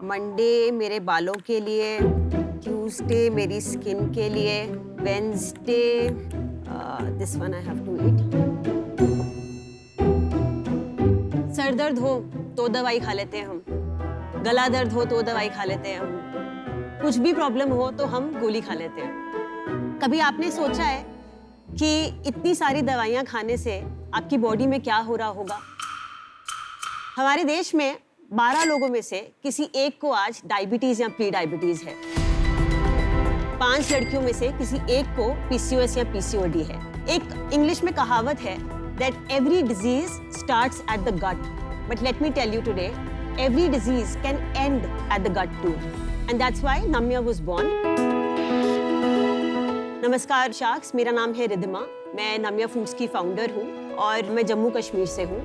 Monday मेरे बालों के लिए, ट्यूसडे मेरी स्किन के लिए, Wednesday this one I have to eat. सर दर्द हो तो दवाई खा लेते हैं हम, गला दर्द हो तो दवाई खा लेते हैं हम, कुछ भी प्रॉब्लम हो तो हम गोली खा लेते हैं। कभी आपने सोचा है कि इतनी सारी दवाइयाँ खाने से आपकी बॉडी में क्या हो रहा होगा? हमारे देश में 12 लोगों में से किसी एक को आज डायबिटीज या प्री डायबिटीज है। 5 लड़कियों में से किसी एक को पीसीओएस या पीसीओडी है। एक इंग्लिश में कहावत है that every disease starts at the gut, but let me tell you today, every disease can end at the gut too, and that's why Namya was born. नमस्कार शार्क्स, मेरा नाम है रिद्धिमा। मैं नम्या फूड्स की फाउंडर हूँ और मैं जम्मू कश्मीर से हूँ।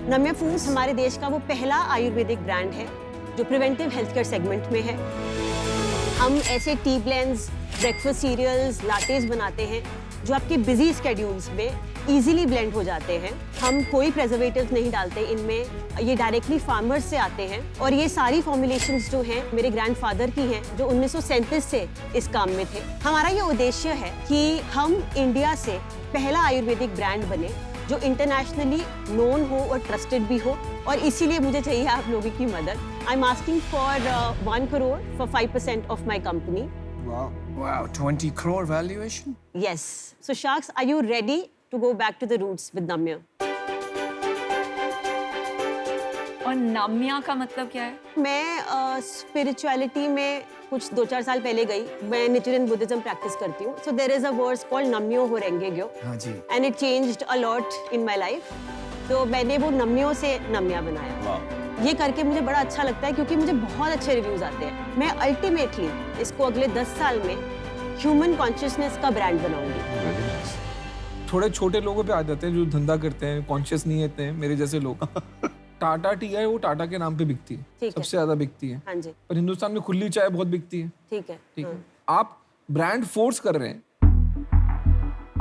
नम्या फूड्स हमारे देश का वो पहला आयुर्वेदिक ब्रांड है जो प्रिवेंटिव हेल्थ केयर सेगमेंट में है। हम ऐसे टी ब्लेंड्स, ब्रेकफास्ट सीरियल्स, लाटेस बनाते हैं जो आपके बिजी स्केड्यूल्स में इजीली ब्लेंड हो जाते हैं। हम कोई प्रिजर्वेटिव्स नहीं डालते इनमें, ये डायरेक्टली फार्मर्स से आते हैं और ये सारी फॉर्मुलेशंस जो हैं मेरे ग्रैंडफादर की हैं जो 1937 से इस काम में थे। हमारा ये उद्देश्य है कि हम इंडिया से पहला आयुर्वेदिक ब्रांड बने जो इंटरनेशनली नोन हो और ट्रस्टेड भी हो, और इसीलिए मुझे चाहिए आप लोगों की मदद। I am asking for 1 crore for 5% of my company. Wow, 20 crore valuation? Yes. So Sharks, are you ready to go back to the roots with Namya? और नाम्या का मतलब क्या है? मैं स्पिरिचुअलिटी में कुछ 2-4 साल पहले गई। मैं निचिरेन बुद्धिज्म प्रैक्टिस करती हूँ। So there is a verse called नम्यो हो रेंगे ग्यो। हाँ जी। And it changed a lot in my life. तो मैंने वो नम्यो से नम्या बनाया। ये करके मुझे बड़ा अच्छा लगता है क्योंकि मुझे बहुत अच्छे रिव्यूज आते हैं। मैं अल्टीमेटली इसको अगले 10 साल में ह्यूमन कॉन्शियसनेस का ब्रांड बनाऊंगी। थोड़े छोटे लोगों पे आ जाते हैं जो धंधा करते हैं, कॉन्शियस नहीं होते हैं, मेरे जैसे लोग। टाटा टी है, वो टाटा के नाम पे बिकती है, सबसे ज्यादा बिकती है। हाँ जी। पर हिंदुस्तान में खुली चाय बहुत बिकती है। ठीक है। ठीक है। आप ब्रांड फोर्स कर रहे हैं,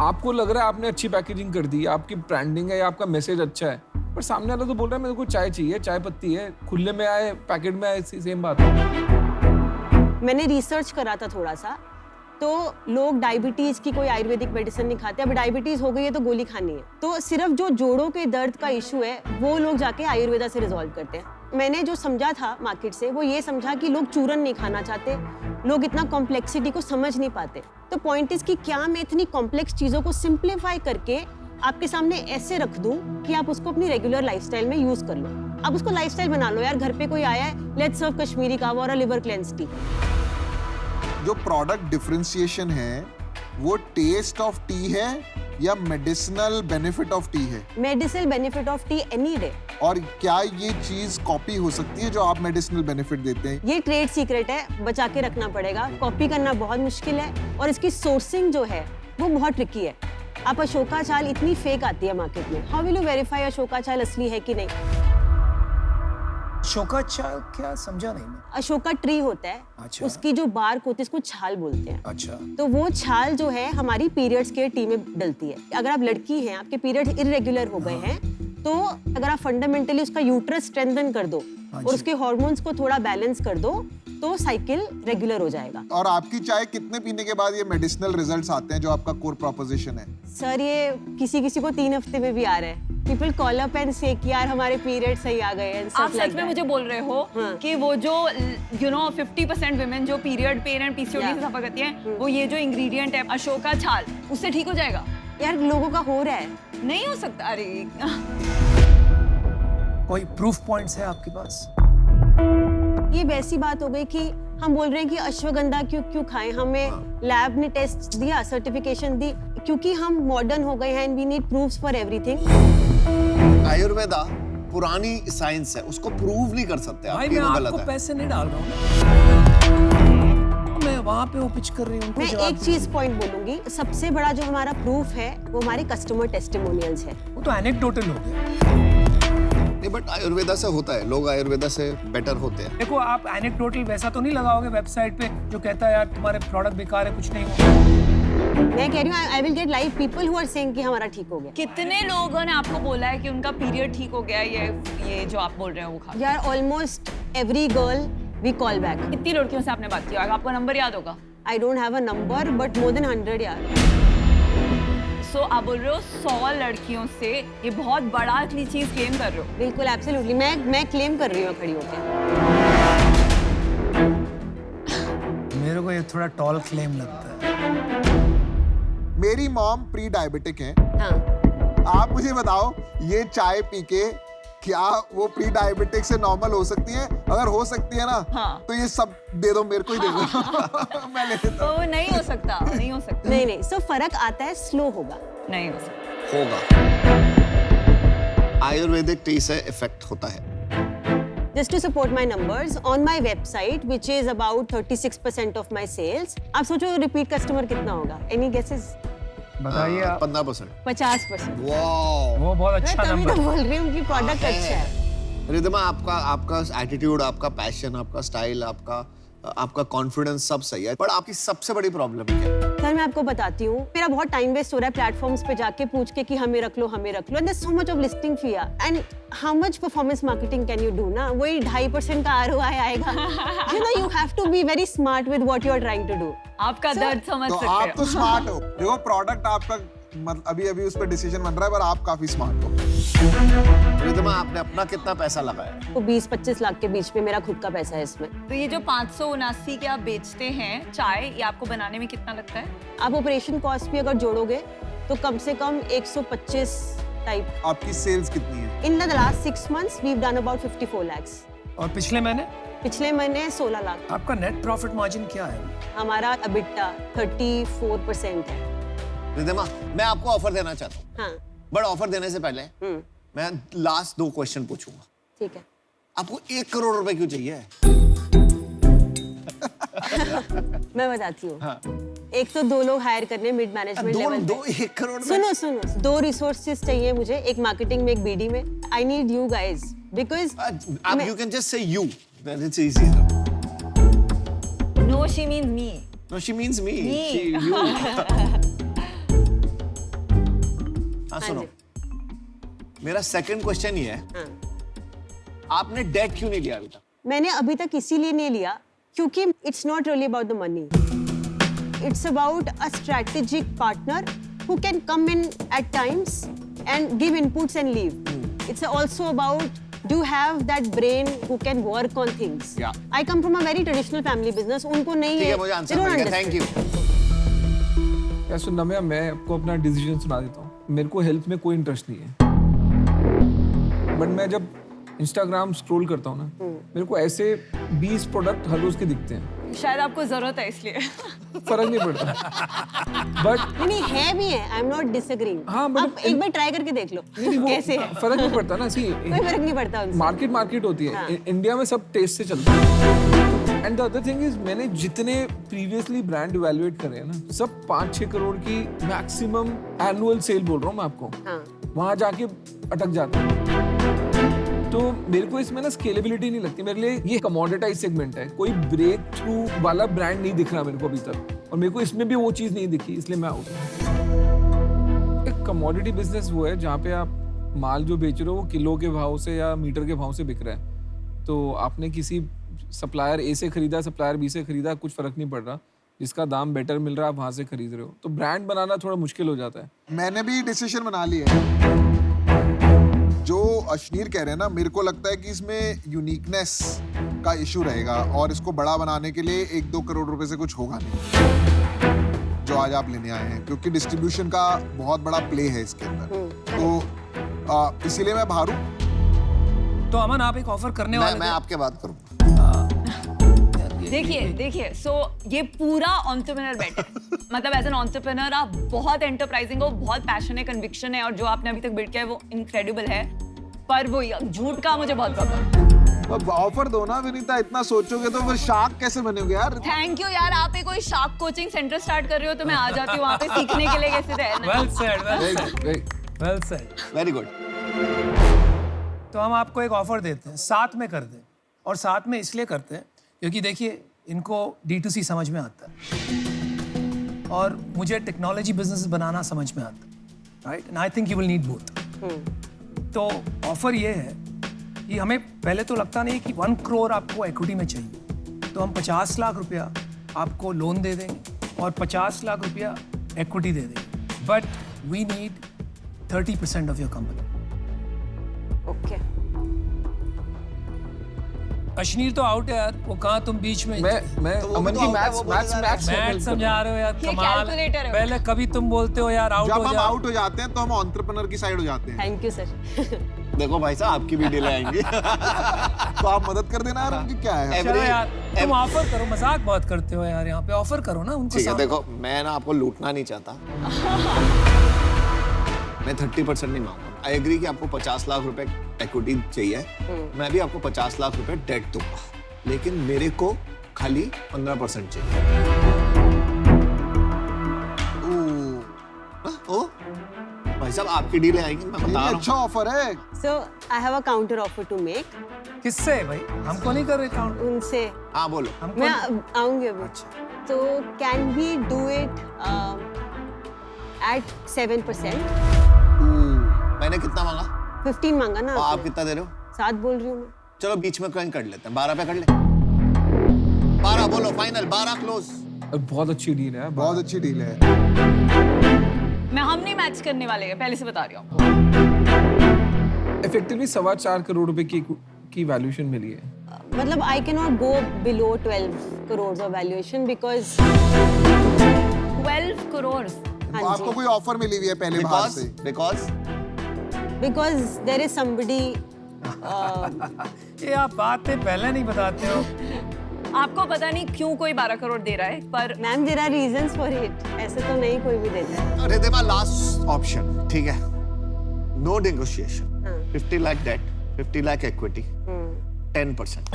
आपको लग रहा है आपने अच्छी पैकेजिंग कर दी, आपकी ब्रांडिंग है या आपका मैसेज अच्छा है, पर सामने वाला तो बोल रहा है मेरे को चाय चाहिए, चाय पत्ती है, खुले में आए पैकेट में आए, सेम बात है। मैंने रिसर्च करा था थोड़ा सा, तो लोग डायबिटीज की कोई आयुर्वेदिक मेडिसिन नहीं खाते। अब डायबिटीज हो गई है तो गोली खानी है, तो सिर्फ जो जोड़ों के दर्द का इशू है वो लोग जाके आयुर्वेदा से रिजॉल्व करते हैं। मैंने जो समझा था मार्केट से वो ये समझा कि लोग चूरन नहीं खाना चाहते, लोग इतना कॉम्प्लेक्सिटी को समझ नहीं पाते। तो पॉइंट इज कि क्या मैं इतनी कॉम्प्लेक्स चीजों को सिंप्लीफाई करके आपके सामने ऐसे रख दूं कि आप उसको अपनी रेगुलर लाइफस्टाइल में यूज कर लो। अब उसको लाइफस्टाइल बना लो यार। घर पे कोई आया है, लेट्स सर्व कश्मीरी कावा और लिवर क्लेंस टी। जो प्रोडक्ट डिफरेंशिएशन है वो टेस्ट ऑफ टी है या मेडिसिनल बेनिफिट ऑफ टी है? Medicinal benefit of T any day. और क्या ये चीज कॉपी हो सकती है जो आप मेडिसिनल बेनिफिट देते हैं? ये ट्रेड सीक्रेट है, बचा के रखना पड़ेगा। कॉपी करना बहुत मुश्किल है और इसकी सोर्सिंग जो है वो बहुत ट्रिकी है। आप अशोका चाल इतनी फेक आती है मार्केट में, how will you verify Ashoka चाल असली है कि नहीं? अशोका चाय क्या समझा नहीं मैं। अशोका ट्री होता है, अच्छा। उसकी जो बार्क होती है उसको छाल बोलते हैं। अच्छा। तो वो छाल जो है हमारी पीरियड्स के टी में डलती है। अगर आप लड़की हैं, आपके पीरियड्स इर्रेगुलर हो गए हैं, तो अगर आप फंडामेंटली उसका यूट्रस स्ट्रेंथन कर दो और उसके हार्मोन्स को थोड़ा बैलेंस कर दो तो साइकिल रेगुलर हो जाएगा। और आपकी चाय कितने पीने के बाद ये मेडिसिनल रिजल्ट्स आते हैं जो आपका कोर प्रोपोजिशन है? सर ये किसी को 3 हफ्ते में भी आ रहा है। पीपल कॉल अप एंड से कि यार हमारे पीरियड सही आ गए हैं। आप सच में मुझे बोल रहे हो कि वो जो 50% विमेन जो पीरियड पेन एंड पीसीओडी से सफर करती हैं, वो ये जो इंग्रेडिएंट है अशोका छाल, उससे ठीक हो जाएगा? यार लोगों का हो रहा है। नहीं हो सकता। अरे कोई प्रूफ पॉइंट्स है आपके पास? ये वैसी बात हो गई कि हम बोल रहे हैं कि अश्वगंधा क्यों खाएं। हमें लैब ने टेस्ट दिया, सर्टिफिकेशन दी, क्योंकि हम मॉडर्न हो गए हैं and we need proofs for everything. Ayurveda पुरानी साइंस है, उसको प्रूव नहीं कर सकते आप। भाई ये मैं गलत आपको है। पैसे नहीं डाल रहा हूँ, मैं वहाँ पे वो पिच कर रही हूँ। मैं एक चीज पॉइंट बोलूंगी, सबसे बड़ा जो हमारा प्रूफ है वो हमारे कस्टमर टेस्टिमोनियल्स है। वो तो एनेक्डोटल हो गया। नहीं, बट आयुर्वेदा से होता है, लोग आयुर्वेदा से बेटर होते हैं। देखो आप एनेक्डोटल वैसा तो नहीं लगाओगे वेबसाइट पे जो कहता है यार तुम्हारे प्रोडक्ट बेकार है, कुछ नहीं हुआ। मैं कह रही हूँ I will get live people who are saying कि हमारा ठीक हो गया। कितने लोगों ने आपको बोला है कि उनका पीरियड ठीक हो गया है ये जो आप बोल रहे हो वो खा? यार almost every girl we call back. कितनी लड़कियों से आपने बात की? आपको नंबर याद होगा? I don't have a number, but more than 100 यार. सो आप बोल रहे हो 100 लड़कियों से ये बहुत बड़ा चीज क्लेम कर रहे हो? बिल्कुल एब्सोल्युटली मैं क्लेम कर रही हूँ खड़ी होकर. मेरे को ये थोड़ा टॉल क्लेम लगता है. मेरी मॉम प्री डायबिटिक है. हाँ. आप मुझे बताओ ये चाय पी के क्या वो प्री डायबिटिक से नॉर्मल हो सकती है? अगर हो सकती है ना, हाँ. तो ये सब दे दो, मेरे को ही दे दो. मैं ले लेता तो वो नहीं हो सकता, नहीं हो सकता. नहीं सो फर्क आता है, स्लो होगा. नहीं हो सकता. होगा. आयुर्वेदिक टी से इफेक्ट होता है. Just to support my numbers, on my website, which is about 36% of my sales, आप सोचो रिपीट कस्टमर कितना होगा? Any guesses? बताइए आप. 15%. 50%. वाओ. वो बहुत मैं अच्छा तभी नंबर. तो बोल रही हूँ कि प्रोडक्ट अच्छा है. रिद्धिमा, आपका एटीट्यूड, आपका पैशन, आपका स्टाइल, आपका कॉन्फिडेंस सब सही है, पर आपकी सबसे बड़ी प्रॉब्लम क्या है? सर मैं आपको बताती हूँ, मेरा बहुत टाइम वेस्ट हो रहा है प्लेटफॉर्म्स पे जाके पूछ के कि हमें रख लो. And there so much of listing fee and how much performance marketing can you do ना? वही 2.5% का ROI आएगा. You know you have to be very smart with what you are trying to do. आपका दर्द समझ तो सकते आप हैं. तो स्मार्ट हो. देखो प्रोडक्ट आपका अभी उस पर डिसीजन बन रहा है, पर आप काफी स्मार्ट हो. रिद्धिमा, आपने अपना कितना पैसा लगाया? तो 20-25 लाख के बीच में मेरा खुद का पैसा है इसमें. तो ये जो 579 के आप बेचते हैं चाय, ये आपको बनाने में कितना लगता है? आप ऑपरेशन कॉस्ट भी अगर जोड़ोगे तो कम से कम 125 टाइप. आपकी सेल्स कितनी है? In the last 6 months we've done about 54 lakhs. और पिछले महीने पिछले महीने 16 लाख. आपका नेट प्रॉफिट मार्जिन क्या है? हमारा EBITDA 34% है. रिद्धिमा, मैं आपको ऑफर देना चाहता हूँ, हाँ. बट ऑफर देने से पहले मैं लास्ट 2 क्वेश्चन पूछूंगा. ठीक है. आपको 1 करोड़ रुपए क्यों चाहिए? मैं बताती हूँ. हाँ. एक तो 2 लोग हायर करने मिड मैनेजमेंट लेवल पे. 1 करोड़ में? सुनो 2 रिसोर्सेज चाहिए मुझे, एक मार्केटिंग में, एक BD में. I need you guys because आप you can just say you, then it's easy. No, she means me. No, she means me. Me. हाँ, सुनो, मेरा सेकंड क्वेश्चन ये है, आपने डेट क्यों नहीं लिया अभी तक? मैंने अभी तक इसीलिए नहीं लिया क्योंकि it's not really about the money. It's about a strategic partner who can come in at times and give inputs and leave. It's also about do you have that brain who can work on things. Yeah. I come from a very traditional family business. उनको नहीं ठीक है. है, मुझे answer They don't मिल गया. Thank understand. You. क्या सुनना, मैं आपको अपना डिसीजन सुना देता हूँ. मेरे को हेल्थ में कोई इंटरेस्ट नहीं है, बट मैं जब इंस्टाग्राम स्क्रॉल करता हूँ ना, मेरे को ऐसे 20 प्रोडक्ट हर रोज के दिखते हैं. शायद आपको जरूरत है इसलिए. फर्क नहीं पड़ता. बट नहीं है भी है. I am not disagreeing. हाँ, but आप एक बार ट्राई करके देख लो कैसे है. फर्क नहीं पड़ता ना. सी कोई फर्क नहीं पड़ता उनसे. मार्केट होती है. हाँ. इंडिया में सब टेस्ट से चलता है. And the other thing is, मैंने जितने प्रीवियसली ब्रांड इवैल्यूएट करे हैं ना, सब 5-6 करोड़ की मैक्सिमम एनुअल सेल बोल रहा हूँ मैं आपको. हाँ. वहां जाके अटक जाता है. तो मेरे को इसमें ना स्केलेबिलिटी नहीं लगती. मेरे लिए ये कमोडिटाइज सेगमेंट है. कोई ब्रेक थ्रू वाला ब्रांड नहीं दिख रहा मेरे को अभी तक, और मेरे को इसमें भी वो चीज नहीं दिखी, इसलिए मैं आउट. एक कमोडिटी बिजनेस वो है जहाँ पे आप माल जो बेच रहे हो वो किलो के भाव से या मीटर के भाव से बिक रहा है. तो आपने किसी सप्लायर A से खरीदा, सप्लायर B से खरीदा, कुछ फर्क नहीं पड़ रहा. जिसका दाम बेटर मिल रहा है आप वहां से खरीद रहे हो. तो ब्रांड बनाना थोड़ा मुश्किल हो जाता है. मैंने भी डिसीजन बना लिया है. जो अश्नीर कह रहे हैं ना, मेरे को लगता है कि इसमें यूनिकनेस का इशू रहेगा, और इसको बड़ा बनाने के लिए 1-2 करोड़ रुपए से कुछ होगा नहीं जो आज आप लेने आए हैं, क्योंकि डिस्ट्रीब्यूशन का बहुत बड़ा प्ले है इसके अंदर. तो इसीलिए मैं बाहर हूँ. तो अमन, आप एक ऑफर करने वाले मैं थे. आपके बात करूँ. देखिए सो ये पूरा एंटरप्रेन्योर बेट है. मतलब एज एन एंटरप्रेन्योर आप बहुत एंटरप्राइजिंग हो, बहुत पैशन है, कन्विक्शन है, और जो आपने अभी तक बिल्ड किया है वो इनक्रेडिबल है. पर वो झूठ का मुझे बहुत प्रॉब्लम. अब ऑफर दो ना विनीता. इतना सोचोगे तो फिर शार्क कैसे बनेगे यार? थैंक यू यार. आप कोई शार्क कोचिंग सेंटर स्टार्ट कर रहे हो तो मैं आ जाती हूँ वहाँ पे सीखने के लिए कैसे रहना. Well said. Well said. Very good. तो हम आपको एक ऑफर देते हैं, साथ में कर दें. और साथ में इसलिए करते हैं क्योंकि देखिए, इनको D2C समझ में आता है और मुझे टेक्नोलॉजी बिजनेस बनाना समझ में आता है, right? And I think you will need both. तो ऑफर ये है कि हमें पहले तो लगता नहीं कि 1 करोड़ आपको इक्विटी में चाहिए. तो हम 50 लाख रुपया आपको लोन दे देंगे और 50 लाख रुपया इक्विटी दे देंगे, but we need 30% of your company. Okay Ashneer तो आउट है यार, वो कहाँ तुम बीच में मैं तो वो अमन तो की out है, मैथ्स वो बोले मैथ्स जा रहा है। मैथ्स मैथ समझा रहे हो यार, ये कमाल calculator है। पहले कभी तुम बोलते हो यार आउट जब हो हम जाओ। आउट हो जाते हैं तो हम एंटरप्रेन्योर की साइड हो जाते हैं। Thank you sir. देखो भाई साहब आपकी भी डील आएंगी। तो आप मदद कर देना यार, उनकी क्या है। चलो यार तुम ऑफर करो, मजाक बहुत करते हो यार, यहाँ पे ऑफर करो ना उनको ठीक है, सामने। देखो मैं ना आपको लूटना नहीं चाहता। मैं 30% नहीं मांगूंगा। आई एग्री कि आपको 50 लाख रुपए इक्विटी चाहिए, मैं भी आपको 50 लाख रुपए डेट दूंगा, लेकिन मेरे को खाली 15% चाहिए। ओ भाई साहब आपकी डील आएगी, मैं ये बता रहा अच्छा ऑफर है। So I have a counter offer to make. किससे भाई? हमको नहीं कर रहे काउंट, उनसे हूँ। हाँ बोलो। हमको मैं नहीं- आऊंगी अभी। अच्छा तो can we do it at 7%? मैंने कितना मांगा 15 मांगा ना और आप आपने। कितना दे रहे हो? 7 बोल रही हूँ मैं। चलो बीच में कहीं कर लेते हैं, 12 पे कर ले। 12 बोलो फाइनल, 12 क्लोज। बहुत अच्छी डील है। बहुत अच्छी डील है। मैं हम नहीं मैच करने वाले हैं, पहले से बता रही हूँ। इफेक्टिवली 4.25 करोड़ रुपए की वैल्यूएशन मिली है। मतलब I can not go below 12 crore of valuation because 12 crore. तो आपको कोई ऑफर मिली हुई है पहले बाहर से? Because there is somebody. ये आप बातें पहले नहीं बताते हो। आपको पता नहीं क्यों कोई 12 करोड़ दे रहा है, पर ma'am there are reasons for it. ऐसे तो नहीं कोई भी देता है। रिधिमा लास्ट ऑप्शन, ठीक है? No negotiation. 50 lakh debt, 50 lakh equity, 10%।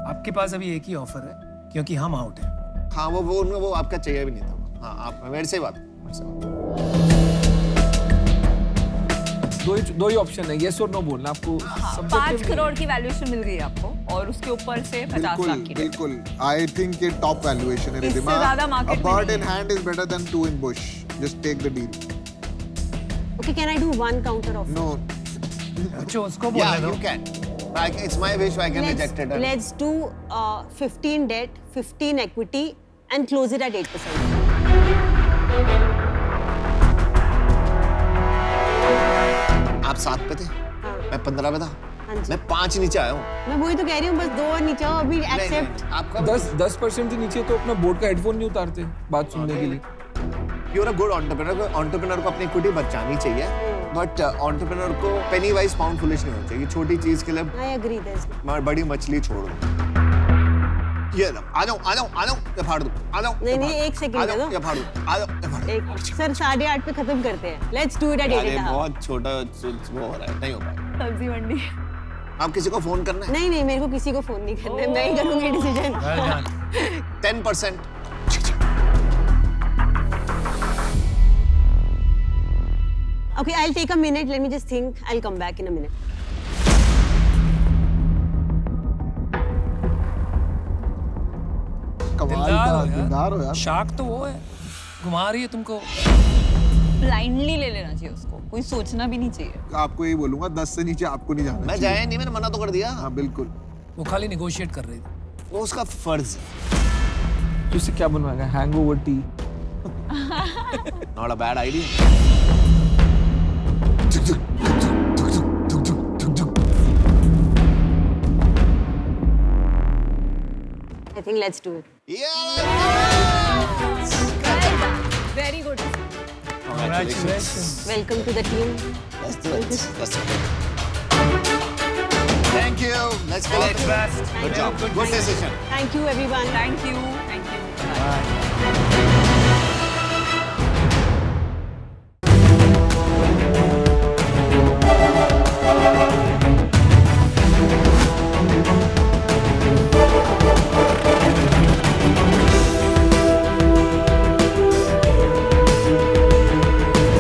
आपके पास अभी एक ही ऑफर है क्योंकि हम आउट हैं। हाँ वो आपका चाहिए भी नहीं था। हाँ आप मेरे से बात। दो ही ऑप्शन है, यस और नो बोलना आपको। 5 करोड़ की वैल्यूएशन मिल गई है आपको और उसके ऊपर से 50 लाख की debt। बिल्कुल। आई थिंक ये टॉप वैल्यूएशन है इससे रिधिमा। ज्यादा A market में bird नहीं in है। hand is better than 2 in bush. Just take the deal. Okay, can I do one counter offer? No. अच्छा उसको Yeah, बोलने दो। you can. It's my wish. I can reject it. Let's do 15 debt, 15 equity, and close it at 8%. आप 7 पे थे, मैं 15 पे था, हाँ जी। मैं 5 नीचे आया हूँ। मैं वही तो कह रही हूँ, बस 2 और नीचे आओ अभी एक्सेप्ट। आपका 10% से नीचे तो अपना बोर्ड का हेडफोन नहीं उतारते बात सुनने के लिए। you're a good entrepreneur। entrepreneur को अपनी इक्विटी बचानी चाहिए, बट entrepreneur को penny wise pound foolish नहीं होना चाहिए। छोटी चीज के लिए आई एग्री दिस। बड़ी मछली छोड़ दो। ये लो, आ जाओ, ये फाड़ दो, आ जाओ। नहीं, नहीं, एक second दे दो। ये फाड़ दो, आ जाओ, ये फाड़ दो। एक सर 8:30 पे खत्म करते हैं। लेट्स डू इट एट 8 अरे एंड हाफ। बहुत छोटा वो हो रहा है, नहीं हो पाएगा। सब्जी मंडी। आप किसी को फोन करना है? नहीं नहीं, मेरे को किसी को फोन नहीं करना है, मैं ही करूंगी decision. Well done. 10%। Okay, I'll take a minute. Let me just think. I'll come back in a minute. कमाल दिलदार का हो दिलदार हो यार। यार। शार्क तो वो है, घुमा रही है तुमको। ब्लाइंडली ले लेना चाहिए उसको, कोई सोचना भी नहीं चाहिए। आपको यही बोलूंगा, 10 से नीचे आपको नहीं जाना मैं चाहिए। जाया नहीं, मैंने मना तो कर दिया। हाँ बिल्कुल। वो खाली निगोशिएट कर रही थी। वो उसका फर्ज है। तो इससे क्या बनवाएगा? Hangover tea. Not a bad idea. I think let's do it. Yeah! Very good. Congratulations. Welcome to the team. Let's do it. Let's do it. Thank you. Let's go. All the best. Good job. Good decision. Thank you, everyone. Thank you. Bye.